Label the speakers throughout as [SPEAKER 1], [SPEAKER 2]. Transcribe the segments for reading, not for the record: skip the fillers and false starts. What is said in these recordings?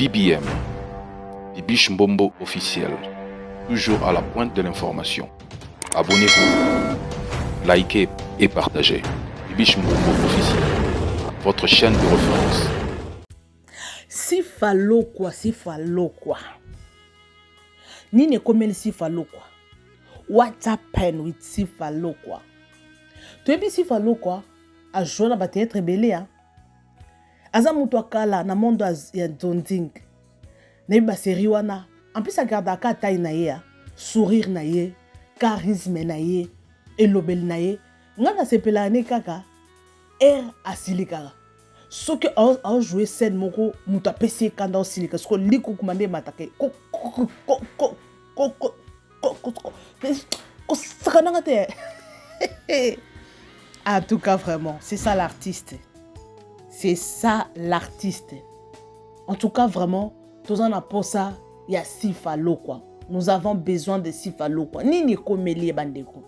[SPEAKER 1] BBM, Bibiche Mbombo officiel, toujours à la pointe de l'information. Abonnez-vous, likez et partagez. Bibiche Mbombo officiel, votre chaîne de référence.
[SPEAKER 2] Sifa quoi. Nini komeli sifa quoi. What happened with sifa quoi? Tu es sifa quoi? A joué na théâtre belé hein. Aza mutu akala na mondo ya Donding. Na ba série wana. En plus agarda ka taille na ye, sourire na ye, charisme na ye, elobel na ye. Ngana sepela ne kaka asili kaka. Ce que a joué scène moko muta pesi kanda osili parce que liku kumande matake. En tout cas vraiment, c'est ça l'artiste. C'est ça l'artiste. En tout cas vraiment, tous en a ça, il y a sifalo quoi. Nous avons besoin de sifalo quoi. Nini komelie bandeko.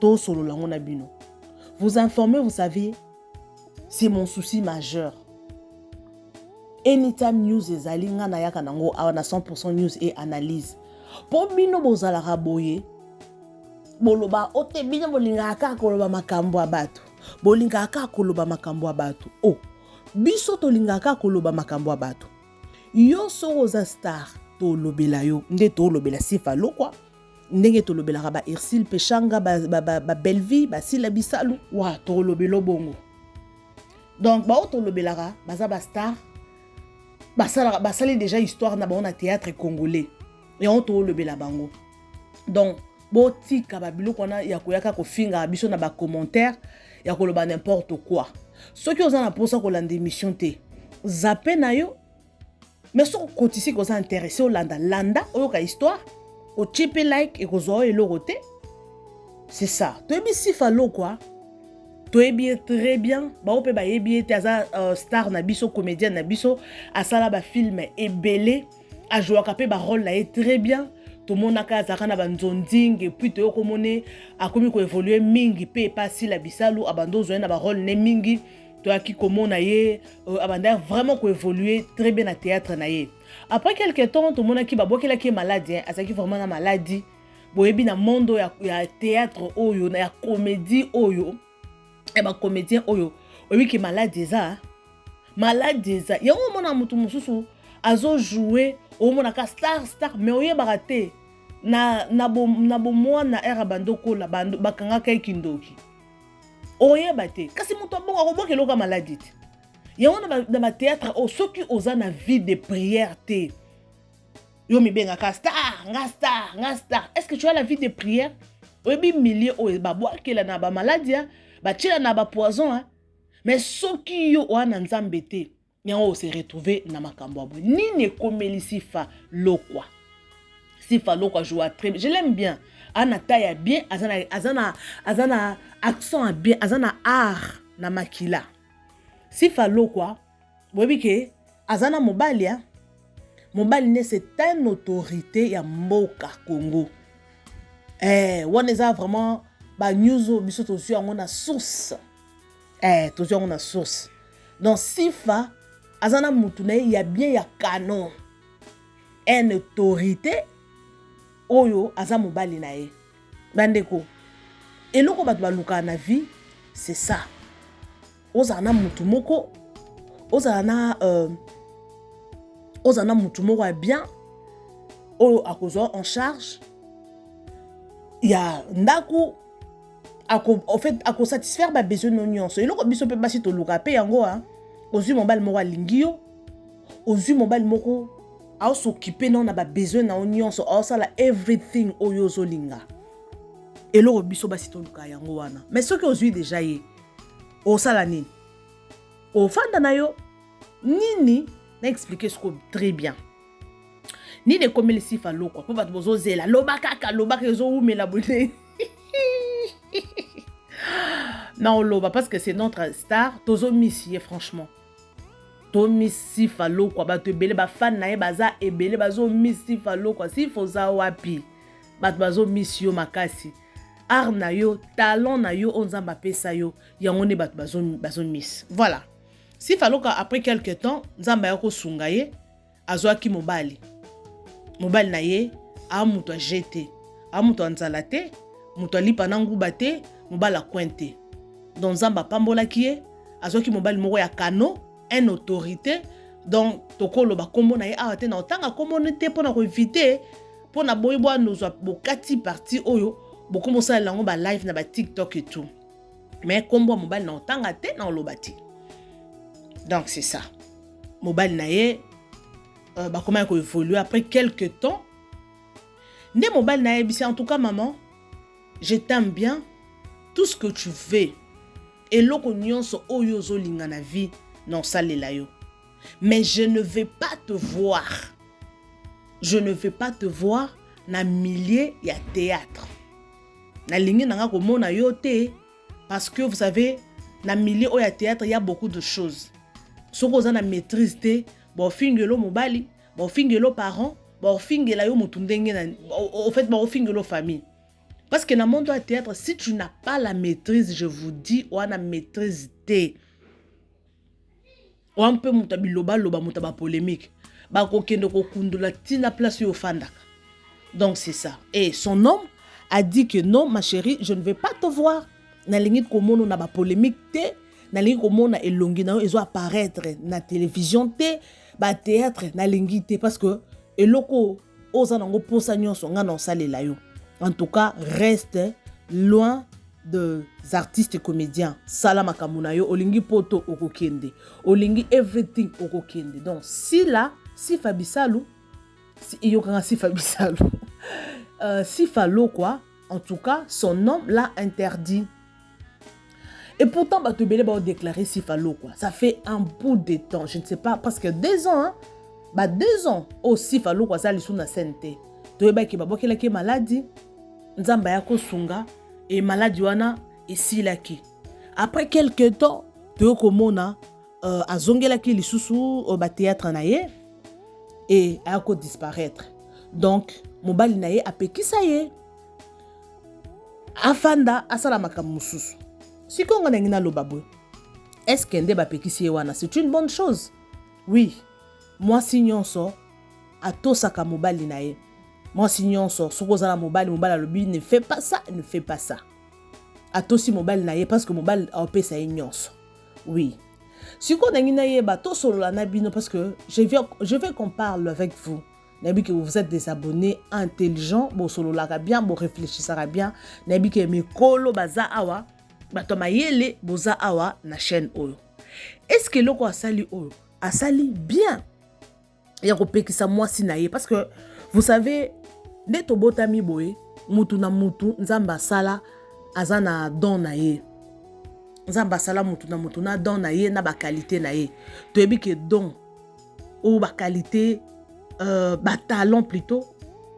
[SPEAKER 2] To solo la ngona bino. Vous informer, vous savez, c'est mon souci majeur. Anytime news ezali nga na yaka nango awana 100% news et analyse. Pour bino bozala raboye. Boloba ote bino bolinga aka koloba makambo abatu. Bolinga aka koloba makambo abatu. Oh, biso to linga aka koloba makambo abatu. Yo soza star to lobela yo, nde to lobela sifalo quoi. Ndenge to lobela ba Irsil Pechanga ba Belleville ba Sila Bisalu wa to lobelo bongo. Donc ba to lobela baza ba star ba sali déjà histoire na ba na théâtre congolais et on to lobela bango. Donc botika ba biloko na ya koyaka ko finga biso na ba commentaire ya ko loba n'importe quoi. Ceux qui osana posa ko landa émission te zappé na yo. Mais ce que vous intéressé au landa oyoka histoire au chip like et kozo et loroté. C'est ça. Tu es bien sifalo quoi. Tu es bien très bien. Ba ope ba yebi te aza star na biso comédien na biso asala ba film et belé a jouer capé ba rôle là est très bien. Tout le monde a kazaka na banzonding et puis tu es comme a komi ko évoluer mingi pe pas si la bisalu abando zo na ba rôle ne mingi. Tu as qui comment naie abandon vraiment qu'on évoluer très bien à théâtre naie. Après quelques temps tout le monde qui ba boki la qui est malade hein, asa qui vraiment na maladie. Boyebi na mondo ya théâtre oyo na ya comédie oyo. Et ba comédien oyo. Oui qui malade déjà. Malade déjà. Ya o mona mutu mususu azo jouer o mona ka star mais oye baraté na bo moi na era bandoko la bando bakanga kai kindoki. Oye bate kasi muto bongo akoboke loka maladie te ya wana dans ma théâtre o soki oza na vie de prière te yo mi benga ka star est-ce que tu as la vie de prière oyebi milieu o ba boakela na ba maladie ba tshela na ba poison hein mais soki yo wana nzambe te yango se retrouver na makambo abo nini komeli sifa lokwa joue très bien je l'aime bien ana taille bien azana accent bien azana art na makila sifalo quoi bobi ke azana mobali hein mobali ne c'est une autorité ya mboka Congo on est vraiment ba news biso tozu yango na source tozu yango na source donc sifa azana mutu na ya bien ya canon une autorité oyo aza mobali na ye bandeko eloko bato baluka na vie c'est ça ozana mutu moko ozana mutu moko ya bien oyo akozwa en charge ya ndaku en fait ako satisfaire ba besoin no nyonso eloko biso pe basi to luka pe yango hein ozwi mobali moko alingi yo ozwi mobali moko a s'occuper non na ba besoin na nyonso a sala everything oyo zolinga eloko biso basi to luka yango wana mais ce que ozwi déjà ye o sala nini o fanda na yo nini na expliquer ce que très bien ni de comme les sifa loko po bato bozo zela lobaka zo umela bonne non loba parce que c'est notre star tozo missier franchement to misifalo kwa bato ebele ba fan na ye baza ebele bazo misifalo kwa si foza wapi bato bazo misio makasi art na yo talent na yo onzamba pesa yo yango ne bato bazo miss voilà Si faloka après quelque temps, nzamba yako sungaye, azwaki mobali. Mobali na ye, a muto jeté, a muto anzalate, muto lipa nanguba te, mobali a pointe. Donc nzamba pambola kie, azwaki mobali moko ya kano, une autorité. Donc tokolo ba kombo na ye awate na otanga kombo nete pona ko éviter pona boyebwa nozwa bokati parti oyo bokombo sala lango ba live na ba TikTok et tout. Mais kombo mobali na otanga te na olobati. Donc c'est ça. Mobile naye comment il évolue après quelques temps. Né mobile naye bisi en tout cas maman, je t'aime bien tout ce que tu fais. Et loko nyonso oyo zo linga na vie non salela yo. Mais je ne vais pas te voir. Je ne vais pas te voir na milieu ya théâtre. Na lingi nanga ko mona yo te parce que vous savez na milieu ya théâtre il y a beaucoup de choses. Soko za na maîtrise te, bo fingelo mobali, bo fingelo parents, bo fingela yo mutu ndenge na au fait bo fingelo famille. Parce que dans le monde du théâtre, si tu n'as pas la maîtrise, je vous dis, on a la maîtrise te. On peut mutabi loba mutaba polémique. Ba ko kendo ko kundula tina place yo fandaka. Donc c'est ça. Et son homme a dit que non ma chérie, je ne vais pas te voir. Na lingi ko mono na ba polémique te. Na lingi ko mona elongi na ezo apparaître na télévision te, ba théâtre na lingi te parce que eloko oza nango posa nyonso nga na salela yo. En tout cas, reste loin des artistes et comédiens. Salama kamunayo olingi poto okokende. Olingi everything okokende. Donc si là, si Fabisalou, si yokanga si Fabisalou. Si Falo quoi, en tout cas, son nom l'a interdit. Et pourtant, bah, tu vas déclarer si Falo quoi. Ça fait un bout de temps, je ne sais pas, parce que 2 ans, hein, bah 2 ans, aussi Falo quoi, ça l'issue na santé. Tu vas qui bah qui est maladie, nzamba yako sunga et maladie wana ici là qui. Après quelques temps, tu vas komona azongela ki lisusu ba théâtre na ye et ayako disparaître. Donc mobali na ye apekisa ye. Afanda asala makambo mususu. Si konga ngina lobabo, est-ce qu'ende ba pekisi wana c'est une bonne chose? Oui. Moi si nyonso atosaka mobali na ye. Moi si nyonso sokoza na mobali alobi ne fais pas ça, ne fais pas ça. Atosi mobali na ye parce que mobali a opesa ye nyonso. Oui. Si konga ngina ye ba to solo na bino parce que je veux qu'on parle avec vous. Nabi que vous êtes des abonnés intelligents, bo solo la bien, bo réfléchissera bien. Nabi que mikolo baza awa bato mayele boza awa na chaîne oyo. Est-ce que loko asali oyo asali bien? Ya kopekisa moi sinaye parce que vous savez neto botami boye mutu na mutu nzamba sala azana don na ye. Nzamba sala mutu na don na ye na ba qualité na ye. Toyebi ke don ou ba qualité ba talent plutôt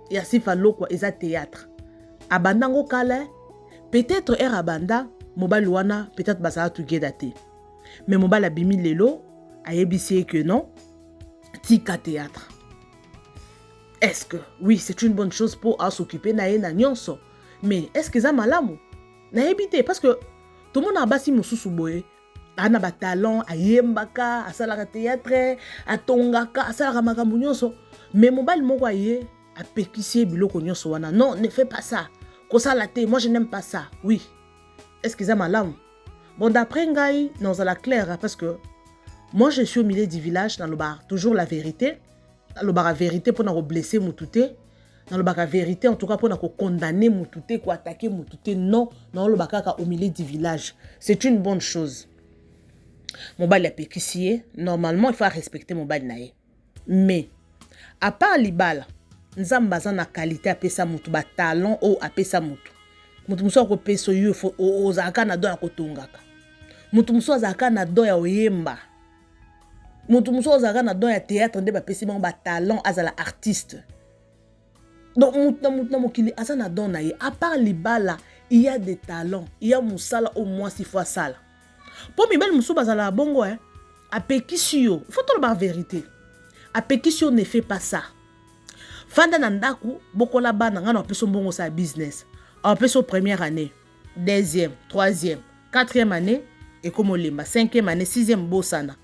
[SPEAKER 2] ya sifa loko eza théâtre. Abandango kala peut-être era abanda mobile wana peut-être basala together te. Mais mobile abimi lelo ayebisi que non tika théâtre. Est-ce que oui, c'est une bonne chose pour s'occuper na ye na nyonso. Mais est-ce que ça malamu? Na ebité parce que tout le monde a basi mususu boye. Ana ba talent ayembaka asala théâtre atongaka asala makambo nyonso. Mais mobile moko aye apekisi biloko nyonso wana. Non, ne fais pas ça. Ko sala te, moi je n'aime pas ça. Oui. Est-ce que ça malamu? Bon d'après ngai non ça la claire parce que moi je suis au milieu du village dans le bar toujours la vérité. Dans le bar la vérité pour na blesser mutute. Dans le bar la vérité en tout cas pour na condamner mutute ko attaquer mutute non dans le bar au milieu du village. C'est une bonne chose. Mon bal est péquissier, normalement il faut respecter mon bal naé. Mais à part libala, nzamba za na qualité apesa mutu ba talent ou apesa mutu. Mutu muso ko peso yo fo ozaka na do ya kotongaka. Mutu muso azaka na do ya oyemba. Mutu muso azaka na do ya théâtre nde ba pesi ba talent azala artiste. Donc mutu na mokili azana don na ye. À part libala, il y a des talents, il y a musala au moins 6 fois sala. Pour mi belle musu bazala bongo hein. Apekisio, il faut te la vérité. Apekisio ne fait pas ça. Fanda nandaku bokola bana ngana peso bongo sa business. En peso première année, deuxième, troisième, quatrième année et comme olemba, cinquième année, sixième bosana.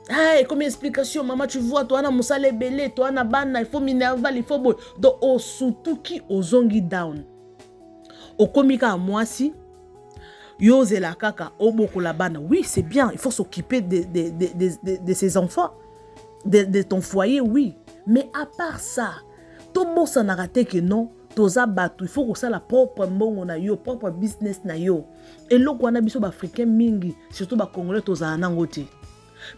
[SPEAKER 2] Ah, comme explication, maman, tu vois, toi, on a moussale belé, toi, on a banna, il faut minerval, il faut boy. Donc, surtout qui aux zongi down. Au komika à moi si, yo la kaka, au boko la banna. Oui, c'est bien, il faut s'occuper de ses enfants, de ton foyer, oui. Mais à part ça, tout le monde s'en a raté que non. Il faut que ça la propre mbongo na yo, propre business na yo. Et là, on a biso ba africain mingi, surtout ba congolais toza nangote.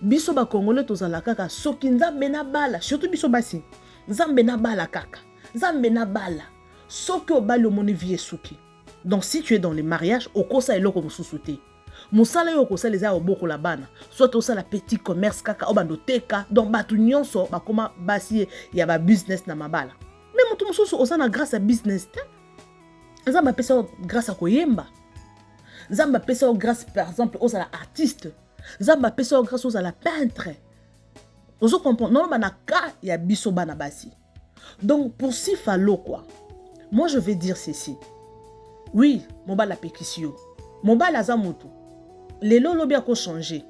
[SPEAKER 2] Biso ba congolais toza la kaka, soki nzambe na bala, surtout biso basi. Nzambe na bala kaka. Nzambe na bala. Soki obali o moni vie suki. Donc si tu es dans les mariages, okosa eloko mususuté. Musala yo kosa les a oboko la bana. Soit osa la petit commerce kaka obando teka, donc batu nyonso ba koma basi ya ba business na mabala. Mais mutu mususu osana grâce à business te. Nzamba pesa grâce à koyemba. Nzamba pesa grâce par exemple aux artistes. Nzamba pesa grâce aux la peintre. Ozo comprendre non na ka ya biso bana basi. Donc pour si falo quoi. Moi je vais dire ceci. Oui, mon bal la pékisio. Mon bal aza mutu. Lelo lobi a ko changer.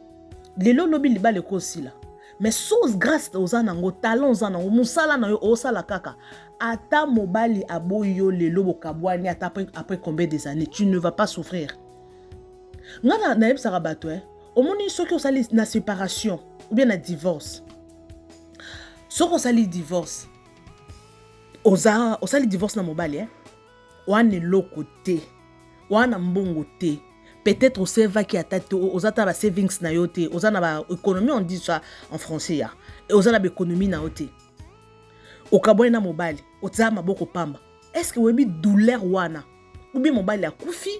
[SPEAKER 2] Lelo lobi li ba le ko aussi là. Mais sauce grâce aux anango talons aux anango musala na yo osala kaka. Ata mobali aboyo lelo bokabwani ata après combien des années tu ne vas pas souffrir. Ngana na yebsa rabato au moni soki osali na séparation ou bien na divorce. Soki osali divorce. Osali divorce na mobali wane loko te. Wana mbongo te. Peut-être au seva qui attaque aux ataba savings na yote, aux anaba économie on dit ça en français ya. Et aux anaba économie na yote. Au kaboy na mobali, au tsama boko pamba. Est-ce que webi douleur wana? Ou bien mobali a koufi,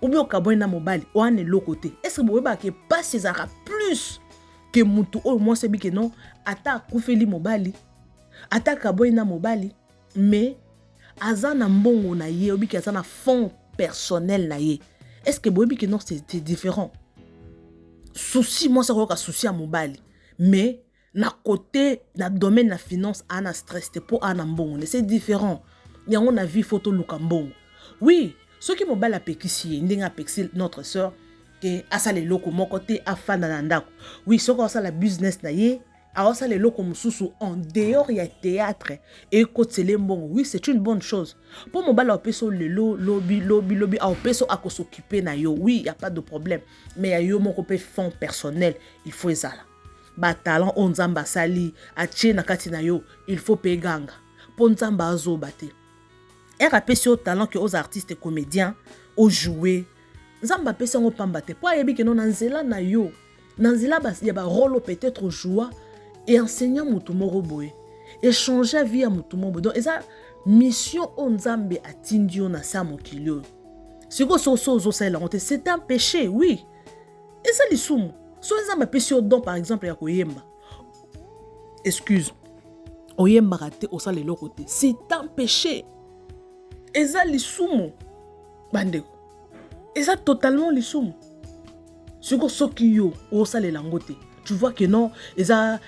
[SPEAKER 2] ou bien au kaboy na mobali, wane lo côté. Est-ce que weba ke pas ces ara plus que mutu au moins c'est que non, ata koufi li mobali, ata kaboy na mobali, mais azana mbongo na ye, ou bien azana fond personnel na ye. Est-ce que boyebi que non c'est différent? Souci moi ça roka souci à mobali, mais na côté na domaine la finance ana stress te pour ana mbongo, c'est différent. Ya on a vu photo lukambongo. Oui, ce qui mobile a pekisi ndinga pexil notre sœur que asa le loko mon côté afana na ndako. Oui, ce qu'on ça la business na ye. Alors ça les locaux mususu en dehors il y a théâtre et côté les mbongo. Oui, c'est une bonne chose. Pour mon bal peso le lobby au peso à s'occuper na yo. Oui, il y a pas de problème. Mais ya yo mon copé fond personnel, il faut ça là. Ba talent on nzamba sali a na kati na yo, il faut payer ganga. Pour nzamba azo bate. Et peso talent que aux artistes et comédiens au jouer. Nzamba peso ngo pambate. Pour yebi que non nanzela na yo. Nanzela bas ya ba rôle peut-être joie. Et enseignant mutumoro boy, échanger vie à mutumoro. Donc, esa mission onzambe atindio na sa mokilio. Si ko so ça la honte, c'est un péché, oui. Et ça li sumu. So nzambe péché don par exemple ya koyemba. Excuse. Oyemba raté au sale lokote. C'est un péché. Et ça li sumu. Bandeko. Et ça totalement li sumu. Si ko so kiyo au sale langote. Tu vois que non, ils ont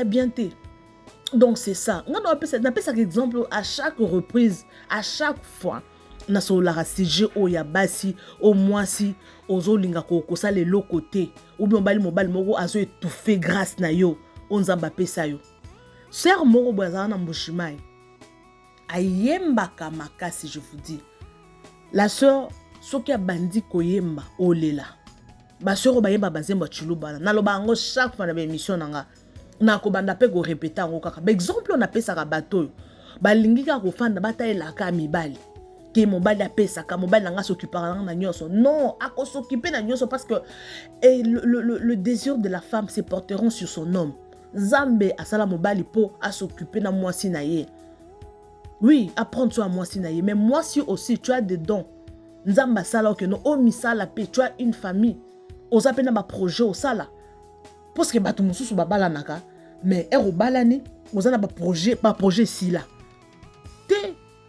[SPEAKER 2] bien été. Donc c'est ça. On appelle ça exemple à chaque reprise, à chaque fois. Na so la rasije o ya basi au moisi ozo linga ko ça les l'autre côté ou bien mobile moko azo étouffé grâce na yo on zamba pesa yo. Sœur moko bazana mbushimai. Ayemba kamakasi je vous dis. La sœur soki a bandi koyemba olela. Ba sœur ba yemba bazemba chulubana na loba ngo chaque fois na ba émission nanga na ko banda pe go répéter ngo kaka ba exemple on appelle ça bateau ba lingi ka ko fanda bataela ka mibali ke mobali apesa ka mobali nanga s'occupera na nyoso non a ko s'occuper na nyoso parce que le désir de la femme se porteront sur son homme. Zambe asala mobali po a s'occuper na moi si na ye. Oui, apprendre toi moi si na ye mais moi si aussi tu as des dons. Nzamba sala que non o misala pe tu as une famille. Aux appels na projet au sala parce que batu mususu babala naka mais ero balani aux ana ba projet si là te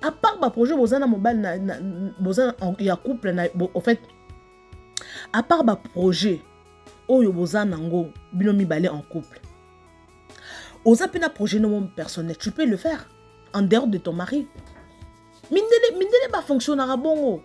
[SPEAKER 2] à part ba projet aux ana mobile na bozana ya couple na en fait à part ba projet oyo bozana ngo bino mibale en couple aux appels na projet non personnel tu peux le faire en dehors de ton mari mindele ba fonctionnera bongo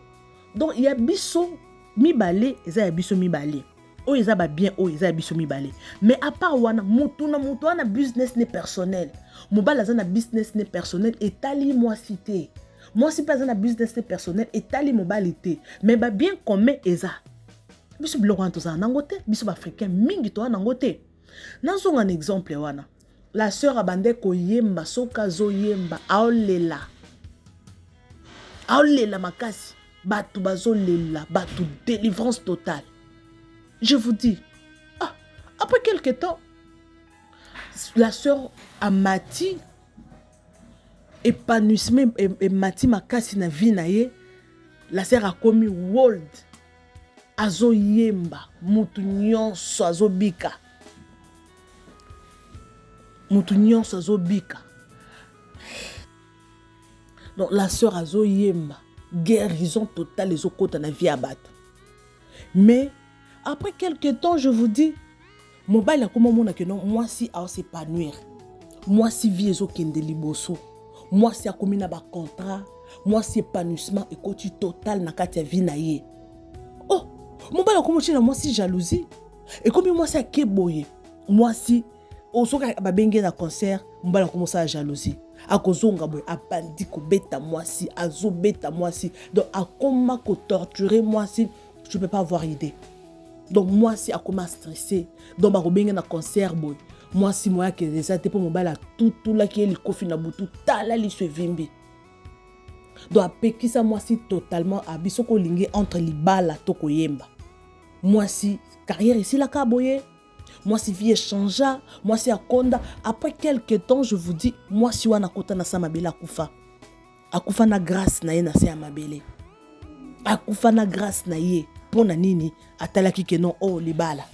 [SPEAKER 2] donc il y a biso mibale eza ya biso mibale oyo eza ba bien oyo eza biso mibale. Mais à part wana mutu na business ne personnel. Mobali aza na business ne personnel etali mwasi te. Mwasi pe aza na business ne personnel etali mobali te. Mais ba bien commun eza. Biso biloko wana tozala nango te, biso ba africain mingi toza nango te. Nazonga un exemple wana. La sœur abande koyemba soka zo yemba aolela. Aolela makasi. Batu bazo lela, batu délivrance totale. Je vous dis, après quelque temps, la sœur Amati épanouissement et Mati makasi na vie na ye, la sœur a commis world azo yemba, mutu nyonso azo bika. Mutu nyonso azo bika. Donc la sœur azo yemba. Guérison totale les autres dans la vie à battre. Mais après quelques temps, je vous dis, mon bail a comment mon non, moi si à s'épanouir, moi si vie les autres qui liboso, moi si a commis na ba contrat, moi si épanouissement et côté total na katia vie na ye. Oh, mon bail a comment moi si jalousie et comme moi si a keboye, moi si au soka ba bengue na concert, mon bail a commencé à jalousie. Akozonga boy apandi ko beta moi si azo beta moi si donc akoma ko torturer moi si je peux pas avoir idée donc moi si akoma stressé donc ba ko benga na concert boy moi si moi que ça te pour mon bala tout là qui est le kofi na butu tala li se vimbi donc apekisa moi si totalement abiso ko lingi entre libala to ko yemba moi si carrière ici la kaboye. Moi, si vie changea, moi, si akonda. Après quelques temps, je vous dis, moi, si wana kota na samabele akufa. Akufa na grâce na ye na se amabele. Akufa na grâce na ye. Pona nini, atalaki ke non, oh, libala.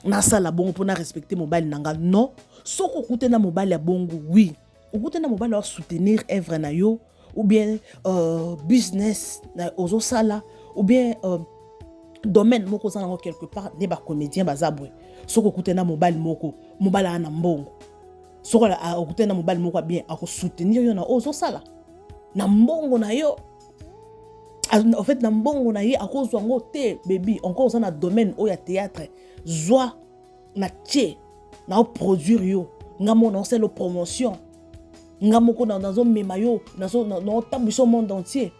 [SPEAKER 2] Na sala bongo pona respecter mobile nanga. Non. Soko koute na mobile ya bongo, oui. Koute na mobile ya soutenir œuvre na yo. Ou bien, business na ozo sala. Ou bien, domaine moko zanango quelque part, ne ba comédien bazabwe. Soko kutena mobile moko mobile ana mbongo soko la kutena mobile moko bien ako soutenir yo na ozo sala na mbongo na yo en fait na mbongo na ye ako zwango te baby encore ça na domaine o ya théâtre zwa na tie na o produire yo ngamo na c'est le promotion ngamo ko na zo mema yo na zo na tambiso monde entier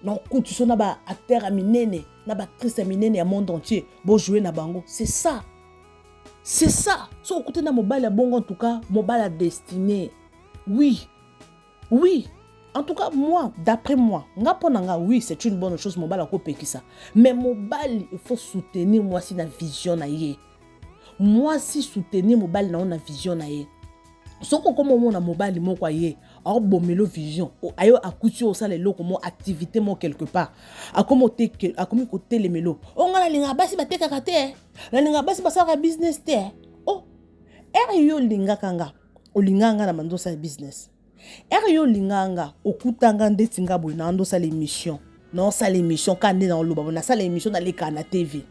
[SPEAKER 2] na kutu so na ba acteur minene na ba actrice minene ya monde entier bo jouer na bango c'est ça. C'est ça. Si vous écoutez dans mobile bon en tout cas, mobile destiné. Oui. Oui. En tout cas, moi, d'après moi, oui, c'est une bonne chose mobile à couper qui ça. Mais mobile, il faut soutenir moi si na vision na yé. Moi si soutenir mobile na vision na yé. So ko comme mon mobile mo kwa yé, alors bon melo vision. Ayo akuti o ça les loko mo activité mo quelque part. A comme côté les melo. On a linga basi ba teka kate. La linga basi ba sa business te. Oh. Yo linga kanga. O linga nga na mando sa business. Yo linga nga okutanga ndetinga boy na ando sa l'émission. Non sa l'émission kande na loba na sa l'émission na leka na TV.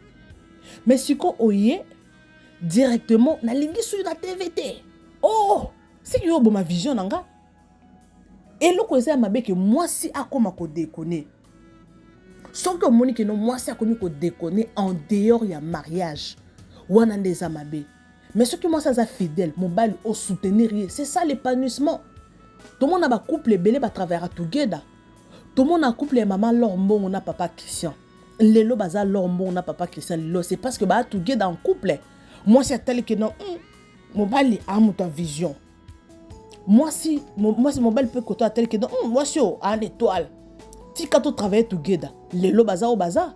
[SPEAKER 2] Mais siko oye directement na lingi sur la TVT. Oh, c'est que yo ma vision nanga. Et le cause à ma que moi si a comme ko déconner. Sauf que moni que non moi si a comme ko déconner en dehors il y a mariage. Wana des amabe. Mais ce que moi ça fidèle, mon bal au soutenir, c'est ça l'épanouissement. Tout le monde a ba couple belé ba travers together. Tout le monde a couple maman Lormbo on a papa Christian. Lelo baza Lormbo on a papa Christian Lelo, c'est parce que ba together en couple. Moi c'est tel que non mon bal a mon vision. Moi si mon bal peut côté tel que non moi si en étoile. Si quand on travaille together, lelo baza au baza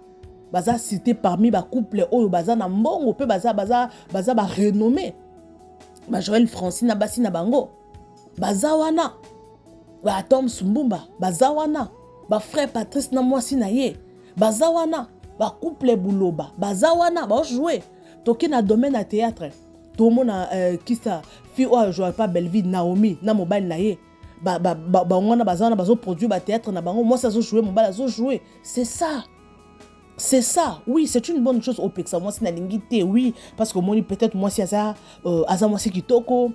[SPEAKER 2] cité parmi ba couple oyo baza na mbongo pe baza ba renommé. Ba Joël Francine basi na bango. Baza wana. Ba Tom Sumbumba, baza wana. Ba frère Patrice na moi si na ye. Baza wana. Ba couple Bouloba, baza wana ba jouer. Toki na domaine à théâtre. Tout le monde qui ça fille ou jouer pas Belleville Naomi na mobile na ye. On a besoin de produire ba théâtre na bango moi ça zo jouer mobile ça jouer c'est ça. C'est ça. Oui, c'est une bonne chose au Pexa moi c'est na lingité oui parce que moi peut-être moi si ça moi c'est kitoko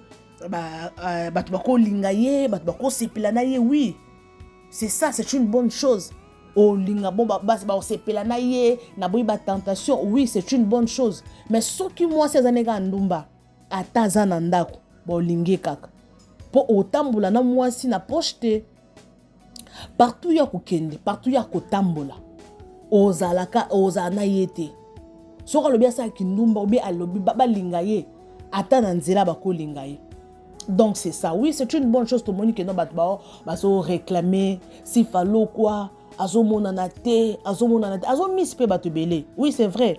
[SPEAKER 2] ba ko lingaye ba ko sepilana ye oui. C'est ça, c'est une bonne chose. Oh, linga bon ba sepela na ye na boyi ba tentation, oui, c'est une bonne chose. Mais ce qui moi ces années ga ndumba ataza na ndako bo lingi kaka. Po otambula na moi si na pocheté. Partout ya kokende, partout ya kotambola. Ozalaka ozana yete. Soka lobi asa kindumba obi alobi ba linga ye ata na nzela ba ko linga ye. Donc c'est ça. Oui, c'est une bonne chose tout le monde qui no ba so réclamer si falo quoi. Azo monanate, azo miss pe bato belé. Oui, c'est vrai.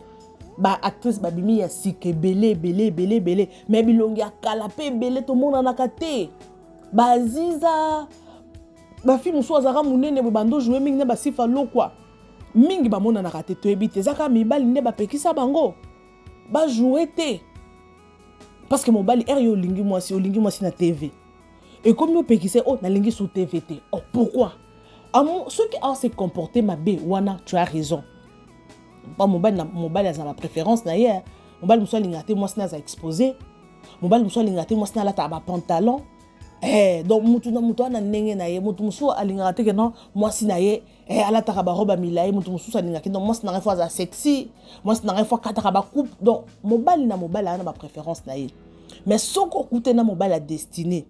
[SPEAKER 2] Ba actrice babimi ya sike belé. Mais bilongi ya kalapé belé tout le monde en a kate. Ba ziza ba fi muso azara munene bo bando jouer mingi ne ba sifa lo quoi. Mingi ba mona na kate to ebite zaka mibali ne ba pekisa bango. Ba jouer te. Parce que mon bali er yo lingi moi si na TV. Et comme yo pekise oh na lingi sur TV te. Oh pourquoi? Ceux qui ont se comporté ma bé, wana, tu as raison. Pas mon bal a ma préférence d'ailleurs. Mon bal me lingaté, moi, c'est exposé. Mon bal me lingaté, moi, c'est là, t'as pantalon. Donc, moutou na nenge na ye, moutou moussou a lingaté que non, moi, c'est na ye, ala t'as roba milaye, moutou moussou sa lingaté, donc, moi, c'est na fois sexy, moi, c'est na fois katara coupe. Donc, mon bal a ma préférence na ye. Mais ce qu'on coûte na mon bal a destiné.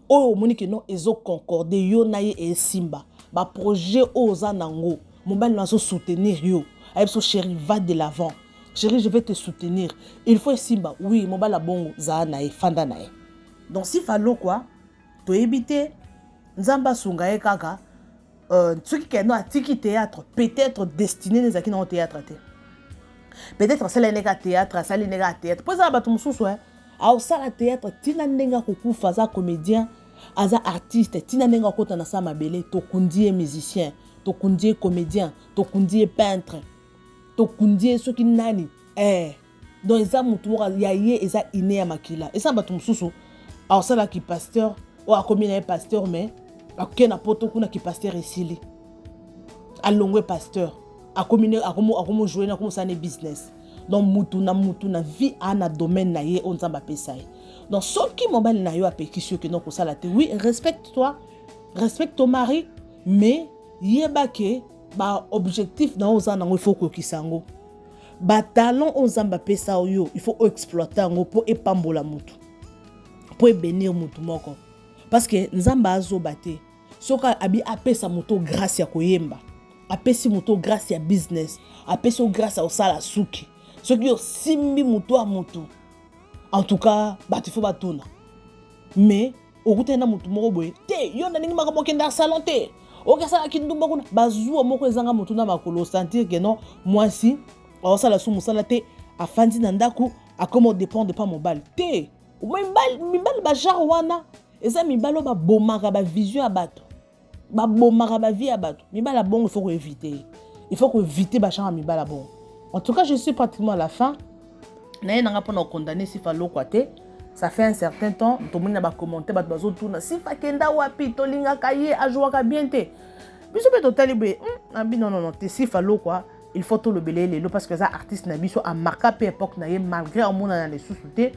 [SPEAKER 2] Oh, monique non, ils ont concordé, yo na ye et simba. Ba projet aux anango mon bal n'a soutenir yo avec son chéri va de l'avant chéri je vais te soutenir il faut simba oui mon bal a bon za nae fanda nae donc si falo quoi to éviter nzamba sunga e kaka ceux qui ont atiki théâtre peut-être destiné les akina au théâtre peut-être c'est les nègres théâtre ça les nègres théâtre pour ça ba tout mususu a au sala théâtre tina ndenga kukufa za comédien aza artiste tina nenga kota na sa mabele to kundie musicien to kundie comédien to kundie peintre to kundie soki nani donc eza mutu ya ye eza iné ya makila eza batu mususu alors ça là qui pasteur ou a combien na pasteur mais akena poto kuna ki pasteur esili alongwe pasteur akomine akomo jouer na comme ça ne business donc mutu na vie ana domaine na ye on nzamba pesa ye. Donc, ce qui m'a dit que non, oui, respecte-toi, respecte ton mari, mais il y a un objectif dans il faut que sango. Ba talent on zamba pesa yo, il faut exploiter pour épambola mutu. Pour bénir mutu moko. Parce que nzamba azo bate. Soka abi apesa mutu grâce ya koyemba. Apesi mutu grâce ya business. Apesi grâce ya osala suki. Soki yo simbi mutu a mutu. En tout cas, il faut batuna. Mais, au côté de mutu moko boye, te yo na ningi makamo kenda salon te. O ka sala kindumba kuna bazuwa moko ezanga mutu na makolo sentir que non, moi si, o sala su musala te afandi na ndaku akomo dépendre pas mon bal. Te, mibal ba jar wana, eza mibalo ba bomaka ba vision ya bato. Ba bomaka ba vie ya bato. Mibala bon, il faut éviter. Il faut éviter ba jar mibala bon. En tout cas, je suis pratiquement à la fin. Naye nanga pona condamner si falo kwate ça fait un certain temps tout monde ba commenter ba bazo tuna si fa kenda wapi to linga kaye ajouaka bien te biso pe totali be non te si falo quoi il faut tout le belé lelo parce que ça artiste na biso a marqué peu époque na ye malgré au monde na les sous-souté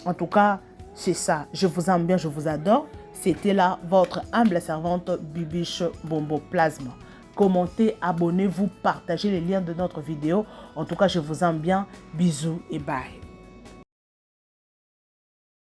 [SPEAKER 2] en tout cas c'est ça je vous aime bien je vous adore c'était là votre humble servante Bibiche Bombo Plasma. Commentez, abonnez-vous, partagez les liens de notre vidéo. En tout cas, je vous aime bien. Bisous et bye.